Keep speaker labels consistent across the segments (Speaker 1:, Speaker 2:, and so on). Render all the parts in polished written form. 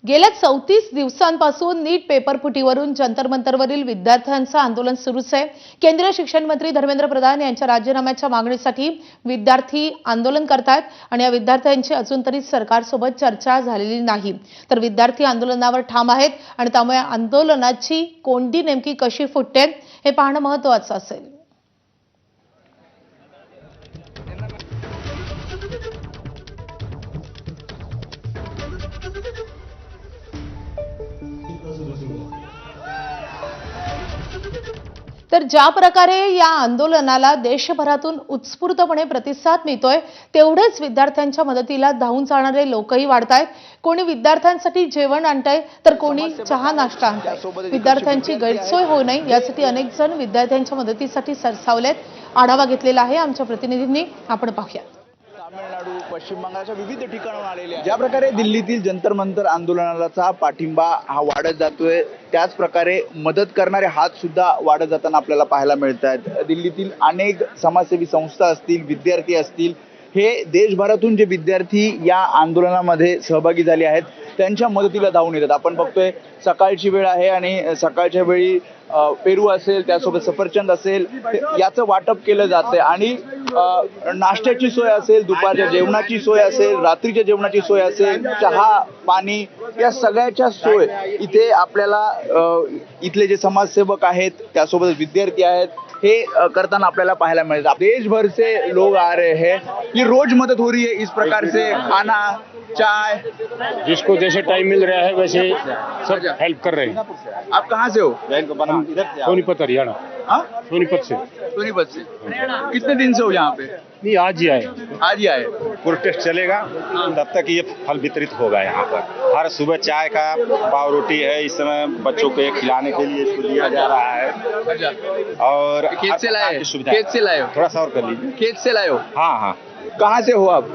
Speaker 1: गेल्या 34 दिवसांपासून नीट पेपरफुटीवरून जंतर मंतरवरील विद्यार्थ्यांचं आंदोलन सुरूच आहे। केंद्रीय शिक्षण मंत्री धर्मेंद्र प्रधान यांच्या राजीनाम्याच्या मागणीसाठी विद्यार्थी आंदोलन करतात आणि या विद्यार्थ्यांची अजून तरी सरकारसोबत चर्चा झालेली नाही। तर विद्यार्थी आंदोलनावर ठाम आहेत आणि त्यामुळे आंदोलनाची कोंडी नेमकी कशी फुटते हे पाहणं महत्त्वाचं असेल। तर ज्या प्रकारे या आंदोलनाला देशभरातून उत्स्फूर्तपणे प्रतिसाद मिळतोय, तेवढेच विद्यार्थ्यांच्या मदतीला धावून जाणारे लोकही वाढतायत। कोणी विद्यार्थ्यांसाठी जेवण आणतंय तर कोणी चहा नाश्ता आणतंय। विद्यार्थ्यांची गैरसोय होऊ नये यासाठी अनेक जण विद्यार्थ्यांच्या मदतीसाठी सरसावलेत। आढावा घेतलेला आहे आमच्या प्रतिनिधींनी, आपण पाहूया।
Speaker 2: तामिळनाडू, पश्चिम बंगालच्या विविध ठिकाणाहून आलेले आहेत। ज्या प्रकारे दिल्लीतील जंतर मंतर आंदोलनाचा पाठिंबा हा वाढत जातोय, त्याच प्रकारे मदत करणारे हात सुद्धा वाढत जाताना आपल्याला पाहायला मिळत आहेत। दिल्लीतील अनेक समाजसेवी संस्था असतील, विद्यार्थी असतील, हे देशभरातून जे विद्यार्थी या आंदोलनामध्ये सहभागी झाले आहेत त्यांच्या मदतीला धावून येतात। आपण बघतोय सकाळची वेळ आहे आणि सकाळच्या वेळी पेरू असेल, त्यासोबत सफरचंद असेल, याचं वाटप केलं जातंय आणि नाश्त्याची सोय असेल, दुपारच्या जेवणाची सोय असेल, रात्रीच्या जेवणाची सोय असेल, चहा पाणी या सगळ्याच्या सोय इथे आपल्याला इथले जे समाजसेवक आहेत त्यासोबत विद्यार्थी आहेत हे करताना आपल्याला पाहायला मिळतं। देश भर से लोग आ रहे हैं, ये रोज मदद हो रही है इस प्रकार से, खाना चाय
Speaker 3: जिसको जैसे टाइम मिल रहा है वैसे सब हेल्प कर रहे हैं।
Speaker 2: आप कहाँ से हो?
Speaker 3: सोनीपत हरियाणा।
Speaker 2: हाँ,
Speaker 3: सोनीपत से।
Speaker 2: सोनीपत से। कितने दिन से हो यहाँ पे?
Speaker 3: नहीं, आज ही आए।
Speaker 2: आज ही आए।
Speaker 4: प्रोटेस्ट चलेगा तब तक ये फल वितरित होगा यहाँ पर। हर सुबह चाय का पाव रोटी है, इस समय बच्चों को खिलाने के लिए इसको दिया जा रहा है। और
Speaker 2: खेत से लाए? खेत से लाए हो?
Speaker 4: थोड़ा सा और कर लीजिए।
Speaker 2: खेत से लाए हो?
Speaker 4: हाँ हाँ।
Speaker 2: कहाँ से हो आप?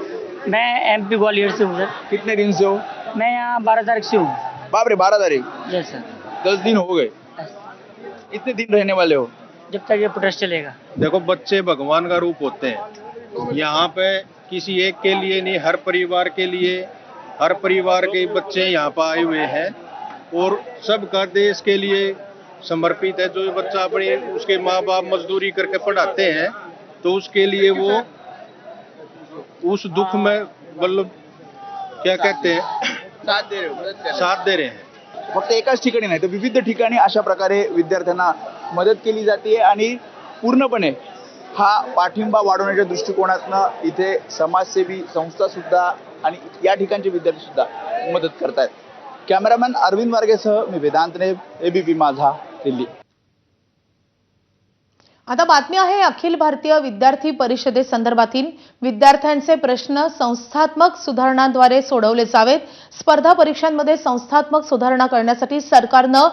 Speaker 5: मैं एमपी ग्वालियर से हूँ सर।
Speaker 2: कितने दिन से हो?
Speaker 5: मैं यहाँ 12 तारीख से हूँ।
Speaker 2: बाप रे, 12 तारीख।
Speaker 5: Yes sir.
Speaker 2: 10 दिन हो गए। कितने दिन रहने वाले हो?
Speaker 5: जब तक ये प्रोटेस्ट चलेगा।
Speaker 6: देखो, बच्चे भगवान का रूप होते हैं। यहाँ पे किसी एक के लिए नहीं, हर परिवार के लिए, हर परिवार के बच्चे यहाँ पर आए हुए हैं और सबका देश के लिए समर्पित है। जो बच्चा अपने उसके माँ बाप मजदूरी करके पढ़ाते हैं तो उसके लिए वो उस दुख में मतलब क्या कहते हैं,
Speaker 2: साथ दे रहे हो?
Speaker 6: साथ दे रहे हैं।
Speaker 2: फक्त एकाच ठिकाणी नाही तर विविध ठिकाणी अशा प्रकारे विद्यार्थ्यांना मदत केली जाते आणि पूर्णपणे हा पाठिंबा वाढवण्याच्या दृष्टिकोनातनं इथे समाजसेवी संस्था सुद्धा आणि या ठिकाणचे विद्यार्थी सुद्धा मदत करतात। कॅमेरामॅन अरविंद वारगेसह मी वेदांत नेब, एबीपी माझा, दिल्ली।
Speaker 1: आता बातमी आहे अखिल भारतीय विद्यार्थी परिषदेसंदर्भातील। विद्यार्थ्यांचे प्रश्न संस्थात्मक सुधारणांद्वारे सोडवले जावेत। स्पर्धा परीक्षांमध्ये संस्थात्मक सुधारणा करण्यासाठी सरकारनं